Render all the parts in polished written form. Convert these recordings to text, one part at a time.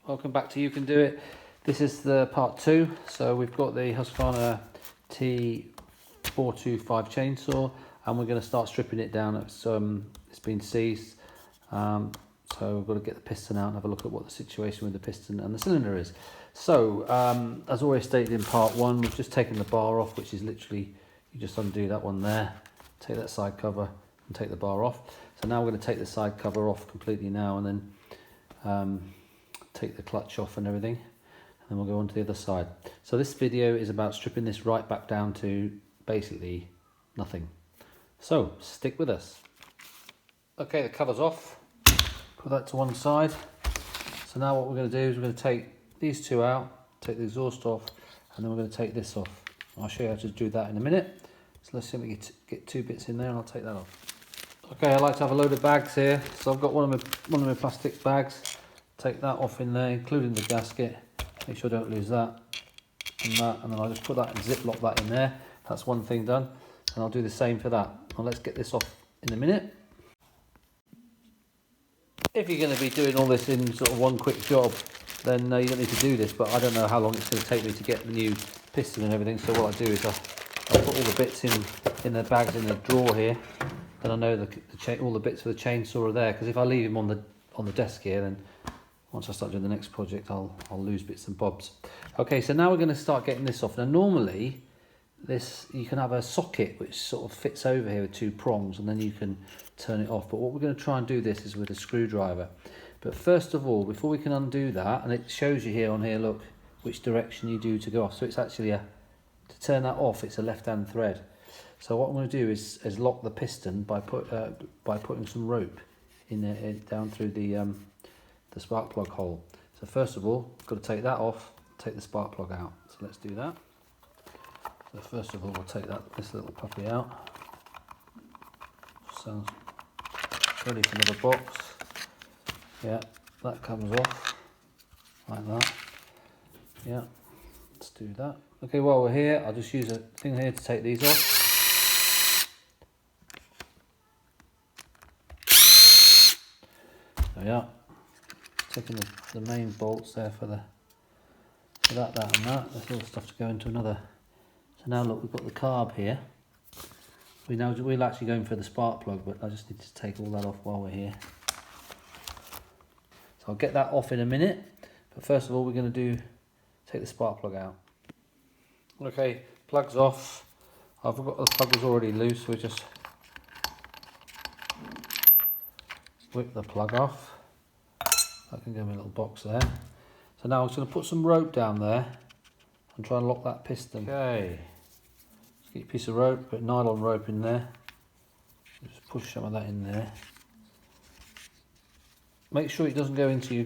Welcome back to You Can Do It. This is the part 2. So we've got the Husqvarna T425 chainsaw, and we're going to start stripping it down. It's been seized, so we've got to get the piston out and have a look at what the situation with the piston and the cylinder is. So as already stated in part 1, we've just taken the bar off, which is literally, you just undo that one there, take that side cover and take the bar off. So now we're going to take the side cover off completely now, and then take the clutch off and everything, and then we'll go on to the other side. So this video is about stripping this right back down to basically nothing. So stick with us. Okay, the cover's off. Put that to one side. So now what we're going to do is we're going to take these two out, take the exhaust off, and then we're going to take this off. I'll show you how to do that in a minute. So let's simply get two bits in there, and I'll take that off. Okay, I like to have a load of bags here. So I've got one of my plastic bags. Take that off in there, including the gasket. Make sure I don't lose that and that, and then I'll just put that and ziplock that in there. That's one thing done, and I'll do the same for that. Now let's get this off in a minute. If you're going to be doing all this in sort of one quick job, then you don't need to do this, but I don't know how long it's going to take me to get the new piston and everything. So what I do is I'll put all the bits in the bags in the drawer here, then I know all the bits for the chainsaw are there, because if I leave them on the desk here, then once I start doing the next project, I'll lose bits and bobs. Okay, so now we're going to start getting this off. Now normally, you can have a socket which sort of fits over here with two prongs, and then you can turn it off. But what we're going to try and do this is with a screwdriver. But first of all, before we can undo that, and it shows you here on here, look, which direction you do to go off. So it's actually to turn that off, it's a left-hand thread. So what I'm going to do is lock the piston by putting some rope down through the spark plug hole. So first of all, got to take that off, take the spark plug out. So let's do that. So first of all, we'll take this little puppy out. Sounds ready for another box. Yeah, that comes off like that. Yeah, let's do that. Okay, while we're here, I'll just use a thing here to take these off. There we are. Taking the main bolts there for that, and that. There's all stuff to go into another. So now look, we've got the carb here. We're actually going for the spark plug, but I just need to take all that off while we're here. So I'll get that off in a minute. But first of all, we're going to take the spark plug out. Okay, plug's off. I've got the plug was already loose, so we just whip the plug off. I can give me a little box there. So now I'm just going to put some rope down there and try and lock that piston. Okay, let's get a piece of rope, put nylon rope in there. Just push some of that in there. Make sure it doesn't go into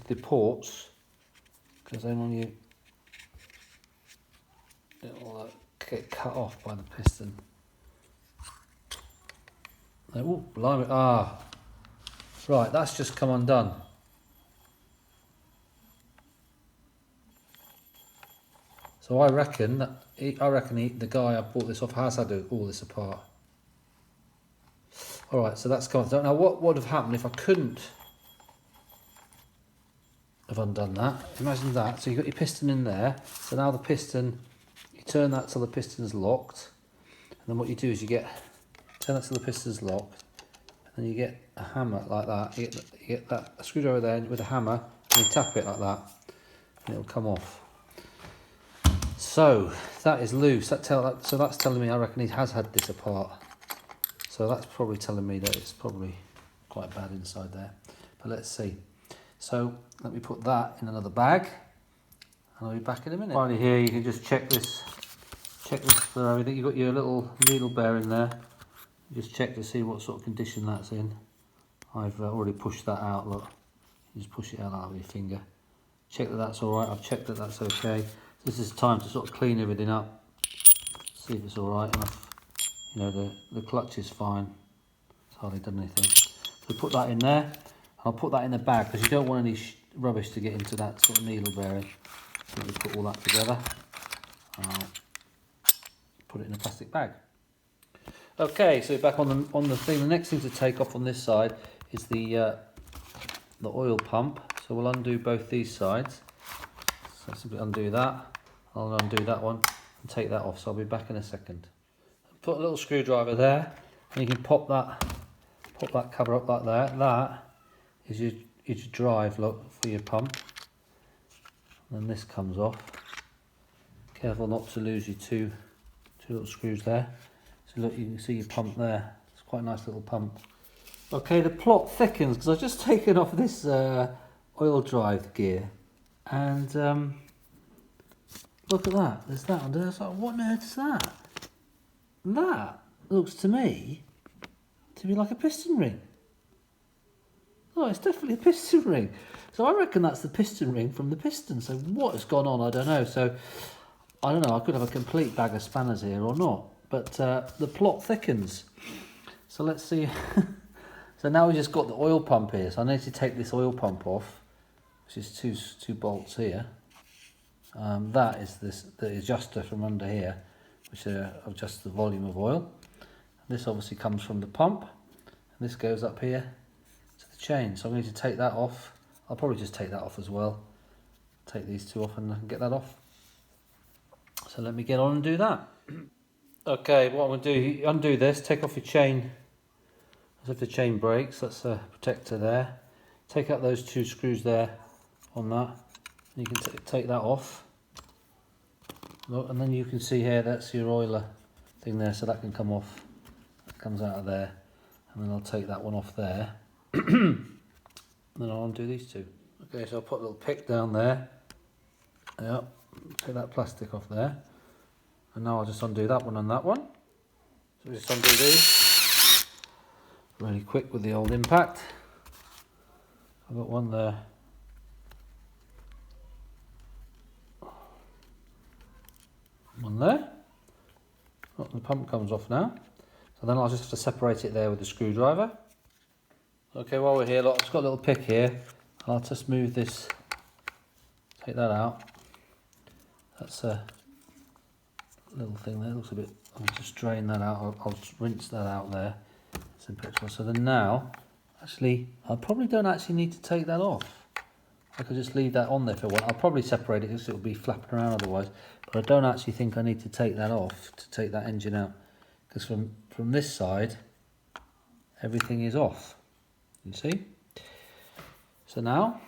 the ports, because then when it'll get cut off by the piston. Oh, blimey! Right, that's just come undone. So I reckon the guy I bought this off has had all this apart. All right, so that's gone. Now, what would have happened if I couldn't have undone that? Imagine that. So you've got your piston in there. So now the piston, you turn that till the piston's locked, and then what you do is turn that till the piston's locked, and then you get a hammer like that. You get a screwdriver there with a hammer, and you tap it like that, and it'll come off. So that is loose. So that's telling me I reckon he has had this apart. So that's probably telling me that it's probably quite bad inside there. But let's see. So let me put that in another bag, and I'll be back in a minute. Finally here, you can just check this for everything. You've got your little needle bearing there. You just check to see what sort of condition that's in. I've already pushed that out. Look, you just push it out with your finger. Check that that's all right. I've checked that that's okay. This is time to sort of clean everything up, see if it's all right. And the clutch is fine. It's hardly done anything. So put that in there. And I'll put that in the bag, because you don't want any rubbish to get into that sort of needle bearing. So we put all that together. I'll put it in a plastic bag. Okay, so back on the thing. The next thing to take off on this side is the oil pump. So we'll undo both these sides. So simply undo that, I'll undo that one and take that off. So I'll be back in a second. Put a little screwdriver there, and you can pop that cover up like that. That is your drive, look, for your pump. And then this comes off. Careful not to lose your two little screws there. So look, you can see your pump there. It's quite a nice little pump. Okay, the plot thickens because I've just taken off this oil drive gear, and look at that. There's that under there. It's like, what on earth is that? That looks to me to be like a piston ring. Oh, it's definitely a piston ring. So I reckon that's the piston ring from the piston. So what has gone on, I don't know. So I don't know, I could have a complete bag of spanners here or not. But the plot thickens. So let's see. So now we just got the oil pump here. So I need to take this oil pump off, which is two bolts here. That is the adjuster from under here, which adjusts the volume of oil. This obviously comes from the pump, and this goes up here to the chain. So I'm going to take that off. I'll probably just take that off as well. Take these two off and I can get that off. So let me get on and do that. Okay, what I'm going to do, you undo this, take off your chain, as if the chain breaks. That's a protector there. Take out those two screws there on that. And you can take that off. Look, and then you can see here, that's your oiler thing there, so that can come off. That comes out of there. And then I'll take that one off there. Then I'll undo these two. Okay, so I'll put a little pick down there. Yep, take that plastic off there. And now I'll just undo that one and that one. So just undo these. Really quick with the old impact. I've got one there. One there. Oh, the pump comes off now. So then I'll just have to separate it there with the screwdriver. Okay, while we're here, look, I've just got a little pick here. I'll just move this, take that out. That's a little thing there, it looks a bit, I'll just drain that out, I'll just rinse that out there. It's in picture. So then now, actually, I probably don't actually need to take that off. I could just leave that on there if I want. I'll probably separate it because it'll be flapping around otherwise. But I don't actually think I need to take that off to take that engine out. Because from this side, everything is off. You see? So now,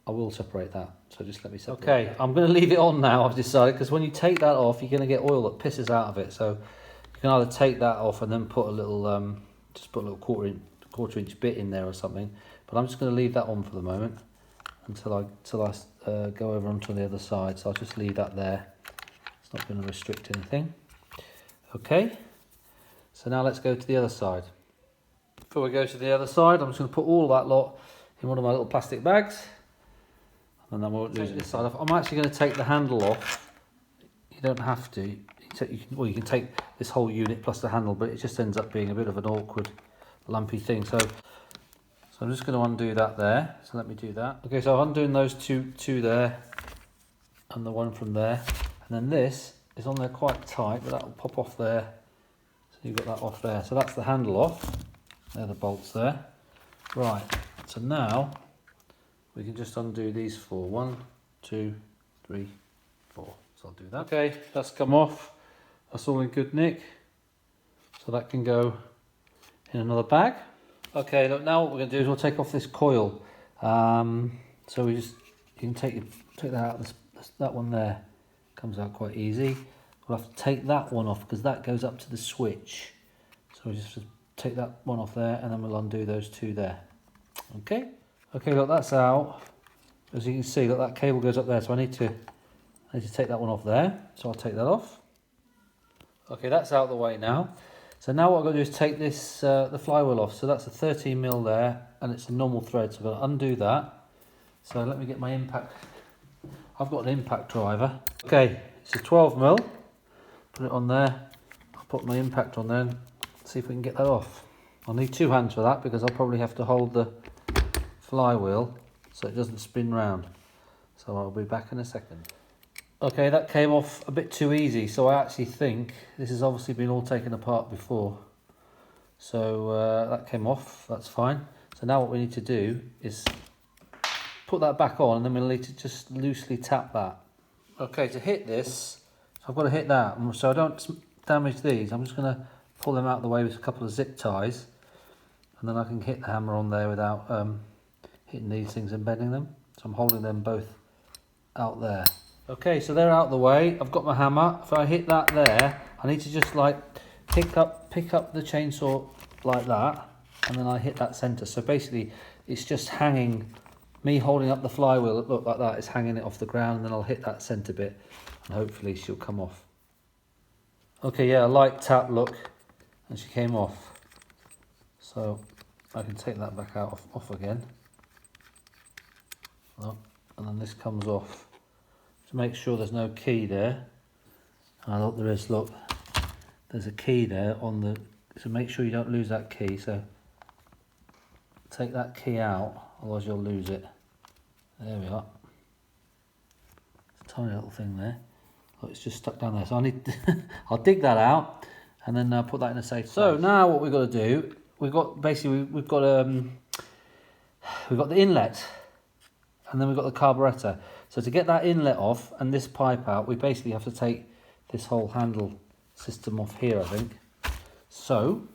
I will separate that. So just let me separate. Okay, I'm going to leave it on now, I've decided, because when you take that off, you're going to get oil that pisses out of it. So you can either take that off and then put a little, just put a little quarter inch bit in there or something. But I'm just going to leave that on for the moment until I go over onto the other side. So I'll just leave that there. It's not going to restrict anything. Okay, so now let's go to the other side. Before we go to the other side, I'm just going to put all that lot in one of my little plastic bags. And then we'll do this side off. I'm actually going to take the handle off. You don't have to. You can take this whole unit plus the handle, but it just ends up being a bit of an awkward, lumpy thing. So I'm just going to undo that there. So let me do that. Okay, so I'm undoing those two there, and the one from there. And then this is on there quite tight, but that will pop off there. So you've got that off there. So that's the handle off. There are the bolts there. Right, so now we can just undo these four. 1, 2, 3, 4. So I'll do that. Okay, that's come off. That's all in good nick. So that can go in another bag. Okay, look, now what we're going to do is we'll take off this coil. So you can take that out. That one there comes out quite easy. We'll have to take that one off because that goes up to the switch. So we just take that one off there, and then we'll undo those two there. Okay. Okay, look, that's out. As you can see, look, that cable goes up there, so I need to take that one off there. So I'll take that off. Okay, that's out of the way now. So now what I'm going to do is take this the flywheel off. So that's a 13mm there, and it's a normal thread. So I'm going to undo that. So let me get my impact. I've got an impact driver. Okay, it's a 12mm. Put it on there. I'll put my impact on there and see if we can get that off. I'll need two hands for that because I'll probably have to hold the flywheel so it doesn't spin round. So I'll be back in a second. Okay, that came off a bit too easy, so I actually think this has obviously been all taken apart before. So that came off, that's fine. So now what we need to do is put that back on, and then we'll need to just loosely tap that. Okay, to hit this, so I've got to hit that, so I don't damage these. I'm just going to pull them out of the way with a couple of zip ties, and then I can hit the hammer on there without hitting these things and bending them. So I'm holding them both out there. Okay, so they're out of the way. I've got my hammer. If I hit that there, I need to just like pick up the chainsaw like that, and then I hit that centre. So basically, it's just hanging. Me holding up the flywheel, look like that, is hanging it off the ground, and then I'll hit that centre bit, and hopefully she'll come off. Okay, yeah, a light tap, look, and she came off. So I can take that back out off again. Look, and then this comes off. To make sure there's no key there. And look, there is, look, there's a key there on the, so make sure you don't lose that key. So take that key out, otherwise you'll lose it. There we are. It's a tiny little thing there. Look, it's just stuck down there. So I need, I'll dig that out and then put that in a safe place. So now what we've got to do, we've got basically we've got the inlet, and then we've got the carburetor. So to get that inlet off and this pipe out, we basically have to take this whole handle system off here, I think. So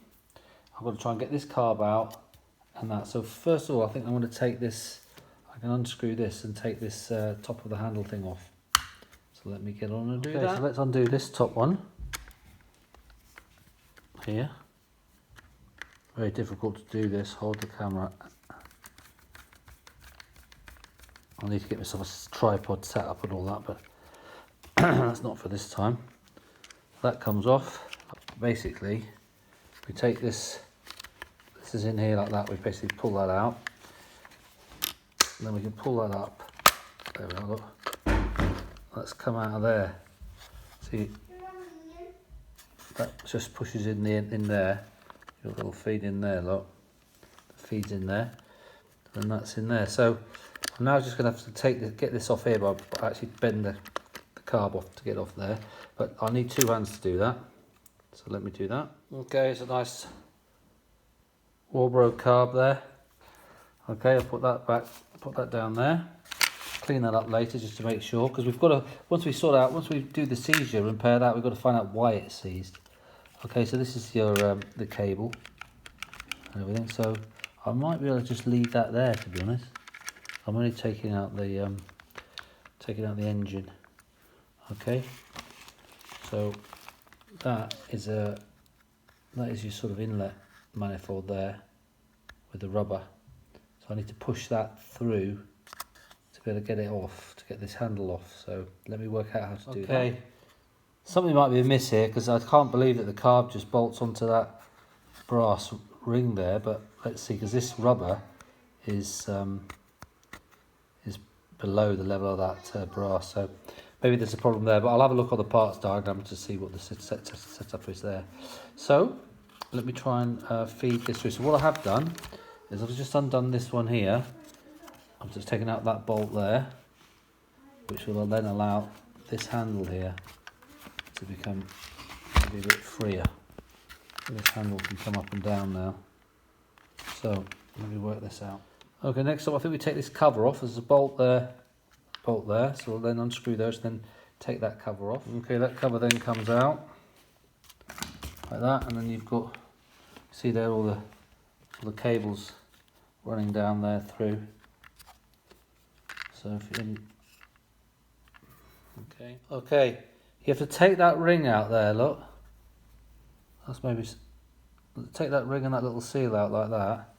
I've got to try and get this carb out and that. So first of all, I think I'm going to take this, I can unscrew this and take this top of the handle thing off. So let me get on and do that. So let's undo this top one here. Very difficult to do this, hold the camera. I need to get myself a tripod set up and all that, but that's not for this time. That comes off. Basically, we take this is in here like that, we basically pull that out. And then we can pull that up. There we are, look. That's come out of there. See, that just pushes in there. Your little feed in there, look. The feed's in there. And that's in there. So I'm now just going to have to get this off here, but I actually bend the carb off to get off there. But I need two hands to do that. So let me do that. Okay, it's a nice Warbro carb there. Okay, I'll put that back, put that down there. Clean that up later just to make sure, because we've got to, once we do the seizure, repair that, we've got to find out why it's seized. Okay, so this is your the cable and everything. So I might be able to just leave that there, to be honest. I'm only taking out the engine. Okay, so that is your sort of inlet manifold there with the rubber. So I need to push that through to be able to get it off, to get this handle off. So let me work out how to do that. Okay, something might be amiss here, because I can't believe that the carb just bolts onto that brass ring there. But let's see, because this rubber is below the level of that brass, so maybe there's a problem there, but I'll have a look on the parts diagram to see what the setup is there. So let me try and feed this through. So what I have done is I've just undone this one here. I'm just taking out that bolt there, which will then allow this handle here to be a bit freer. So this handle can come up and down now. So let me work this out. Okay, next up I think we take this cover off. There's a bolt there, so we'll then unscrew those, then take that cover off. Okay, that cover then comes out like that, and then you've got, see there, all the cables running down there through. So if you okay, you have to take that ring out there, look. That's maybe, take that ring and that little seal out like that.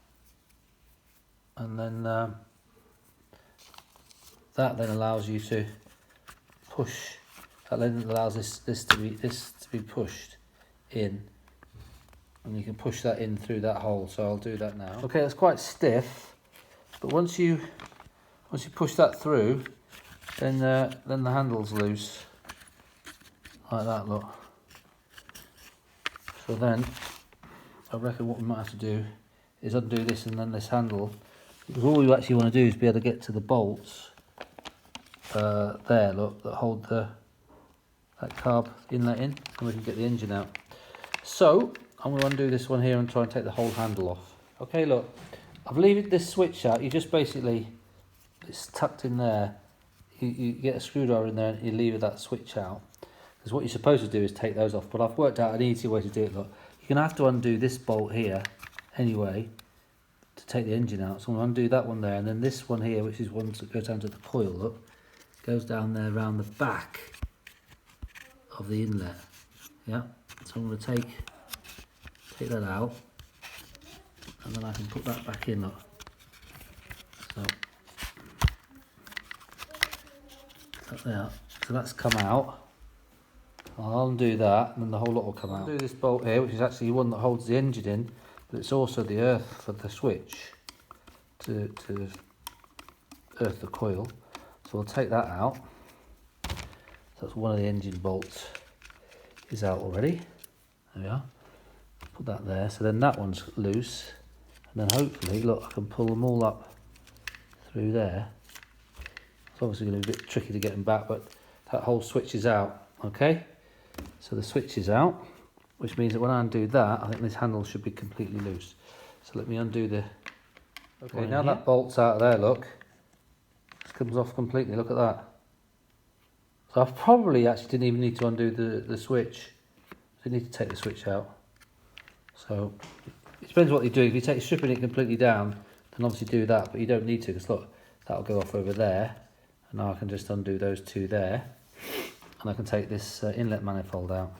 And then that then allows you to push. That then allows this to be pushed in, and you can push that in through that hole. So I'll do that now. Okay, it's quite stiff, but once you push that through, then the handle's loose, like that. Look. So then I reckon what we might have to do is undo this and then this handle. Because all you actually want to do is be able to get to the bolts there, look, that hold that carb inlet in, and we can get the engine out. So I'm going to undo this one here and try and take the whole handle off. Okay, look, I've left this switch out. You just basically it's tucked in there. You get a screwdriver in there and you lever that switch out. Because what you're supposed to do is take those off. But I've worked out an easy way to do it. Look, you're going to have to undo this bolt here anyway to take the engine out. So I'm going to undo that one there, and then this one here, which is one that goes down to the coil, look, goes down there around the back of the inlet. Yeah, so I'm going to take that out, and then I can put that back in, look. So there, so that's come out. I'll undo that, and then the whole lot will come out. I'll do this bolt here, which is actually one that holds the engine in, but it's also the earth for the switch to earth the coil. So I'll take that out. So that's one of the engine bolts is out already. There we are. Put that there. So then that one's loose, and then hopefully, look, I can pull them all up through there. It's obviously going to be a bit tricky to get them back, but that whole switch is out. Okay. So the switch is out, which means that when I undo that, I think this handle should be completely loose. So let me undo the... Okay, now that bolt's out of there, look. This comes off completely, look at that. So I probably actually didn't even need to undo the switch. I didn't need to take the switch out. So it depends what you're doing. If you're stripping it completely down, then obviously do that, but you don't need to, because look, that'll go off over there. And now I can just undo those two there. And I can take this inlet manifold out.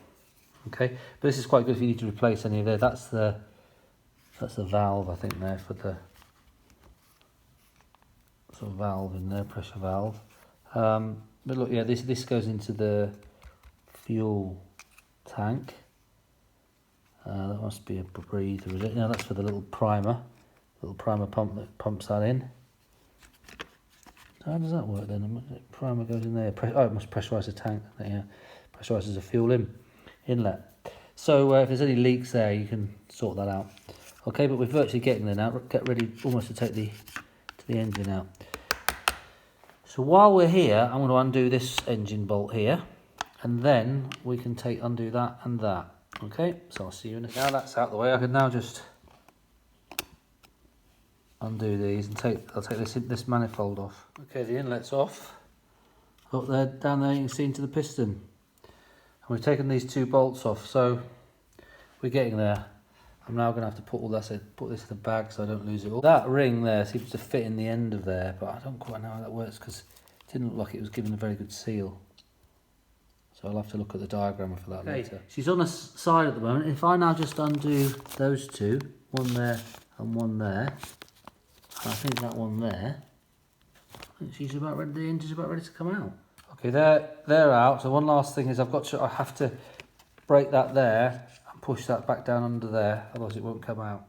Okay, but this is quite good if you need to replace any of there. That's the valve, I think, there for the sort of valve in there, pressure valve. But look, yeah, this goes into the fuel tank. That must be a breather, is it? No, that's for the little primer pump that pumps that in. So how does that work then? Primer goes in there. It must pressurise the tank. Yeah, pressurises the fuel inlet. So if there's any leaks there, you can sort that out. Okay, but we're virtually getting there now. Get ready almost to take the engine out. So while we're here, I'm going to undo this engine bolt here, and then we can undo that and that. Okay, so I'll see you in a second. Now that's out of the way, I can now just undo these and I'll take this manifold off. Okay, the inlet's off. Up there, down there, you can see into the piston. And we've taken these two bolts off, so we're getting there. I'm now going to have to put this in the bag so I don't lose it all. That ring there seems to fit in the end of there, but I don't quite know how that works because it didn't look like it was given a very good seal. So I'll have to look at the diagram for that later. She's on the side at the moment. If I now just undo those two, one there and one there, I think that one there, I think she's about ready. The engine's about ready to come out. Okay, they're out. So one last thing is I have to break that there and push that back down under there, otherwise it won't come out.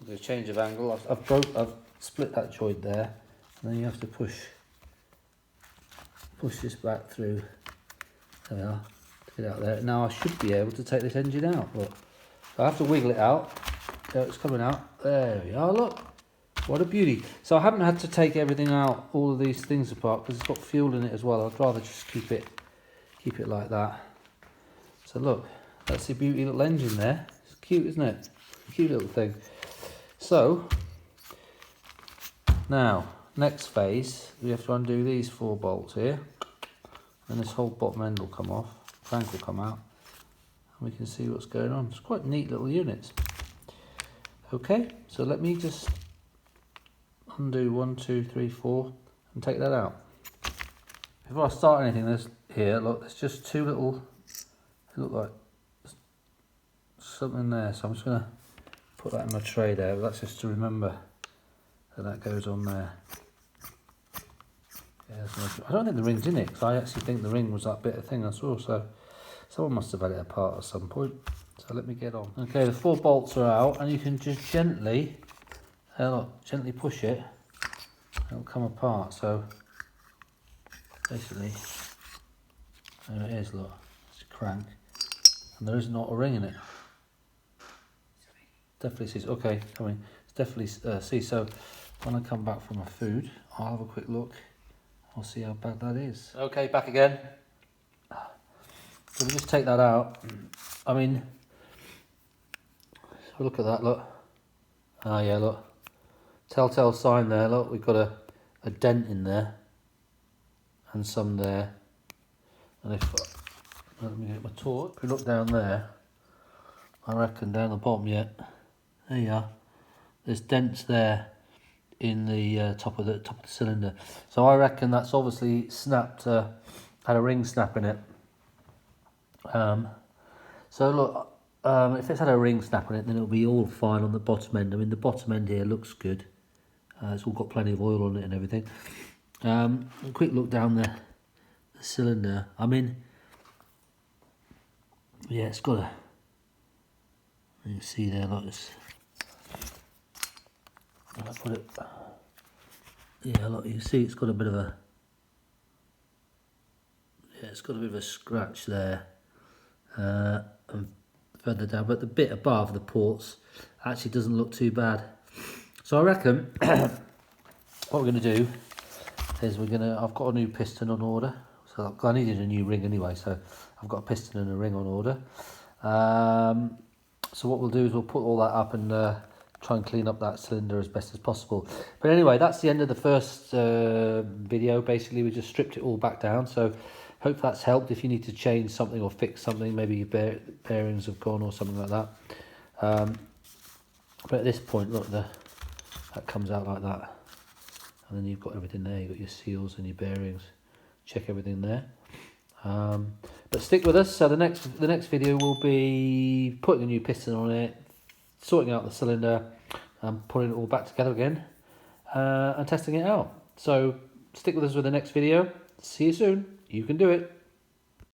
There's a change of angle. I've split that joint there, and then you have to push this back through. There we are. To get out there. Now I should be able to take this engine out. Look, so I have to wiggle it out. There, it's coming out. There we are. Look. What a beauty. So I haven't had to take everything out, all of these things apart, because it's got fuel in it as well. I'd rather just keep it like that. So look, that's a beauty little engine there. It's cute, isn't it? Cute little thing. So now, next phase, we have to undo these 4 bolts here. And this whole bottom end will come off, crank will come out, and we can see what's going on. It's quite neat little units. Okay, so let me just undo 1, 2, 3, 4 and take that out. Before I start anything, there's just 2 little, they look like something there, so I'm just going to put that in my tray there, but that's just to remember that goes on there. Yeah, I don't think the ring's in it, because I actually think the ring was that bit of thing I saw, so someone must have had it apart at some point. So let me get on. Okay, the 4 bolts are out, and you can just gently push it, it'll come apart. So basically, there it is, look, it's a crank, and there is not a ring in it. Definitely sees, okay, coming, it's definitely see, so when I come back from my food, I'll have a quick look. I'll see how bad that is. Okay, back again. So we just take that out. I mean, look at that, look. Ah, yeah, look. Telltale sign there, look. We've got a a dent in there and some there. And if let me get my torch. If we look down there, I reckon down the bottom yet. There you are. There's dents there in the top of the cylinder. So I reckon that's obviously snapped. Had a ring snap in it. So look, if it's had a ring snap in it, then it'll be all fine on the bottom end. I mean, the bottom end here looks good. It's all got plenty of oil on it and everything. A quick look down the cylinder. I mean, yeah, it's got a. You can see there, like this. I'll put it. Yeah, look, you can see it's got a bit of a. Yeah, it's got a bit of a scratch there, and further down, but the bit above the ports actually doesn't look too bad. So I reckon what we're going to do is I've got a new piston on order. So I needed a new ring anyway, so I've got a piston and a ring on order. So what we'll do is we'll put all that up and try and clean up that cylinder as best as possible. But anyway, that's the end of the first video. Basically, we just stripped it all back down. So hope that's helped. If you need to change something or fix something, maybe your bearings have gone or something like that. But at this point, look, that comes out like that. And then you've got everything there. You've got your seals and your bearings. Check everything there. But stick with us. So the next video will be putting a new piston on it, sorting out the cylinder, and putting it all back together again, and testing it out. So stick with us with the next video. See you soon. You can do it.